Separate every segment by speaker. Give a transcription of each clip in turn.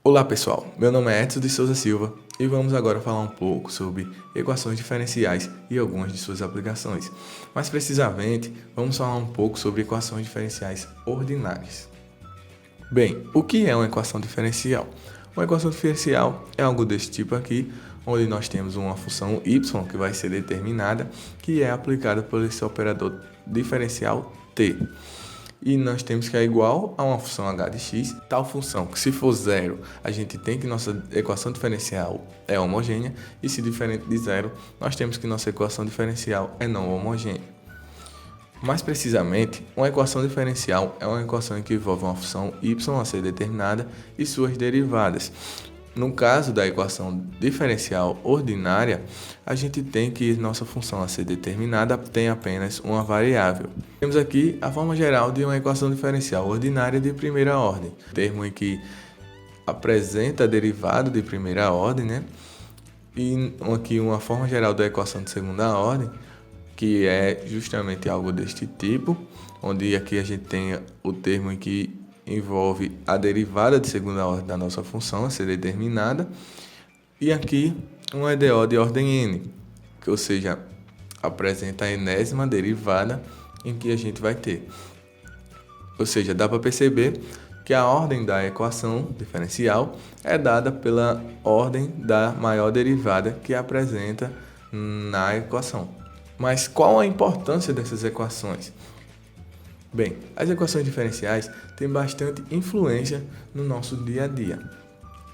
Speaker 1: Olá pessoal, meu nome é Edson de Souza Silva e vamos agora falar um pouco sobre equações diferenciais e algumas de suas aplicações. Mais precisamente, vamos falar um pouco sobre equações diferenciais ordinárias. Bem, o que é uma equação diferencial? Uma equação diferencial é algo desse tipo aqui, onde nós temos uma função y que vai ser determinada, que é aplicada por esse operador diferencial t. E nós temos que é igual a uma função h de x, tal função que se for zero, a gente tem que nossa equação diferencial é homogênea, e se diferente de zero, nós temos que nossa equação diferencial é não homogênea. Mais precisamente, uma equação diferencial é uma equação que envolve uma função y a ser determinada e suas derivadas. No caso da equação diferencial ordinária, a gente tem que nossa função a ser determinada tem apenas uma variável. Temos aqui a forma geral de uma equação diferencial ordinária de primeira ordem, termo em que apresenta derivado de primeira ordem, né? E aqui uma forma geral da equação de segunda ordem, que é justamente algo deste tipo, onde aqui a gente tem o termo em que envolve a derivada de segunda ordem da nossa função a ser determinada, e aqui um EDO de ordem n, ou seja, apresenta a enésima derivada em que a gente vai ter. Ou seja, dá para perceber que a ordem da equação diferencial é dada pela ordem da maior derivada que apresenta na equação. Mas qual a importância dessas equações? Bem, as equações diferenciais têm bastante influência no nosso dia a dia,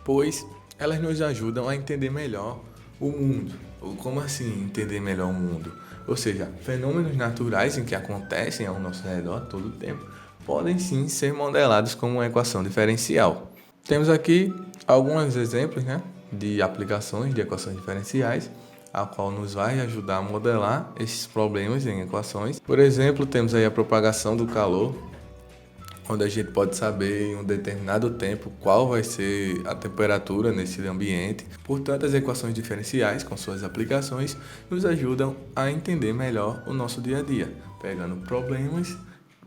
Speaker 1: pois elas nos ajudam a entender melhor o mundo. Como assim entender melhor o mundo? Ou seja, fenômenos naturais em que acontecem ao nosso redor todo o tempo podem sim ser modelados como uma equação diferencial. Temos aqui alguns exemplos, de aplicações de equações diferenciais, a qual nos vai ajudar a modelar esses problemas em equações. Por exemplo, temos aí a propagação do calor, onde a gente pode saber em um determinado tempo qual vai ser a temperatura nesse ambiente. Portanto, as equações diferenciais, com suas aplicações, nos ajudam a entender melhor o nosso dia a dia, pegando problemas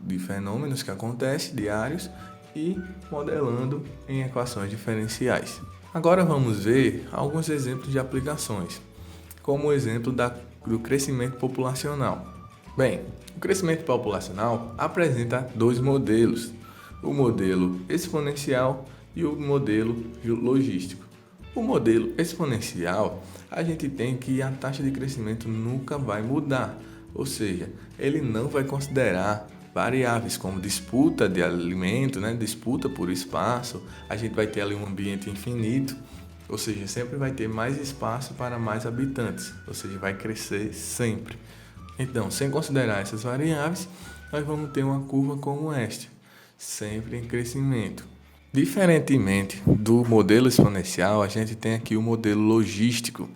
Speaker 1: de fenômenos que acontecem diários e modelando em equações diferenciais. Agora vamos ver alguns exemplos de aplicações, como o exemplo do crescimento populacional. Bem, o crescimento populacional apresenta dois modelos, o modelo exponencial e o modelo logístico. O modelo exponencial, a gente tem que a taxa de crescimento nunca vai mudar, ou seja, ele não vai considerar variáveis como disputa de alimento, disputa por espaço, a gente vai ter ali um ambiente infinito, ou seja, sempre vai ter mais espaço para mais habitantes, ou seja, vai crescer sempre. Então, sem considerar essas variáveis, nós vamos ter uma curva como esta, sempre em crescimento. Diferentemente do modelo exponencial, a gente tem aqui o modelo logístico,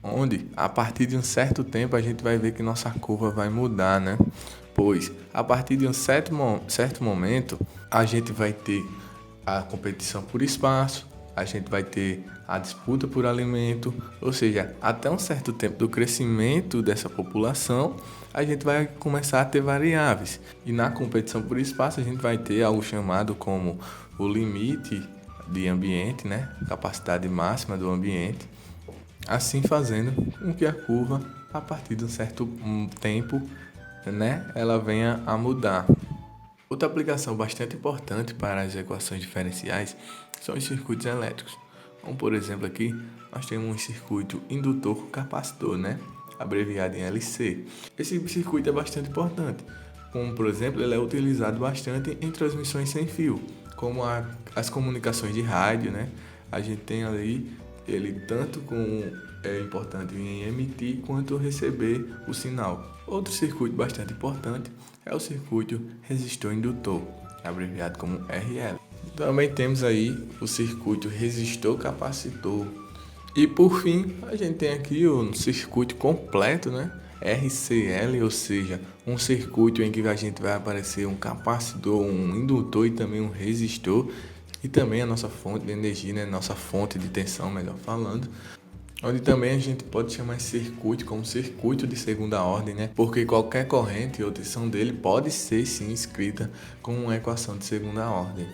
Speaker 1: onde a partir de um certo tempo a gente vai ver que nossa curva vai mudar, Pois a partir de um certo momento a gente vai ter a competição por espaço, a gente vai ter a disputa por alimento, ou seja, até um certo tempo do crescimento dessa população, a gente vai começar a ter variáveis. E na competição por espaço, a gente vai ter algo chamado como o limite de ambiente, capacidade máxima do ambiente, assim fazendo com que a curva, a partir de um certo tempo, ela venha a mudar. Outra aplicação bastante importante para as equações diferenciais são os circuitos elétricos. Como por exemplo aqui, nós temos um circuito indutor-capacitor, abreviado em LC. Esse circuito é bastante importante, como por exemplo, ele é utilizado bastante em transmissões sem fio, como as comunicações de rádio, A gente tem ali ele tanto é importante em emitir quanto receber o sinal. Outro circuito bastante importante é o circuito resistor-indutor, abreviado como RL. Também temos aí o circuito resistor-capacitor. E por fim, a gente tem aqui o circuito completo, RCL, ou seja, um circuito em que a gente vai aparecer um capacitor, um indutor e também um resistor, e também a nossa fonte de energia, nossa fonte de tensão, melhor falando, onde também a gente pode chamar esse circuito como circuito de segunda ordem, porque qualquer corrente ou tensão dele pode ser sim escrita como uma equação de segunda ordem.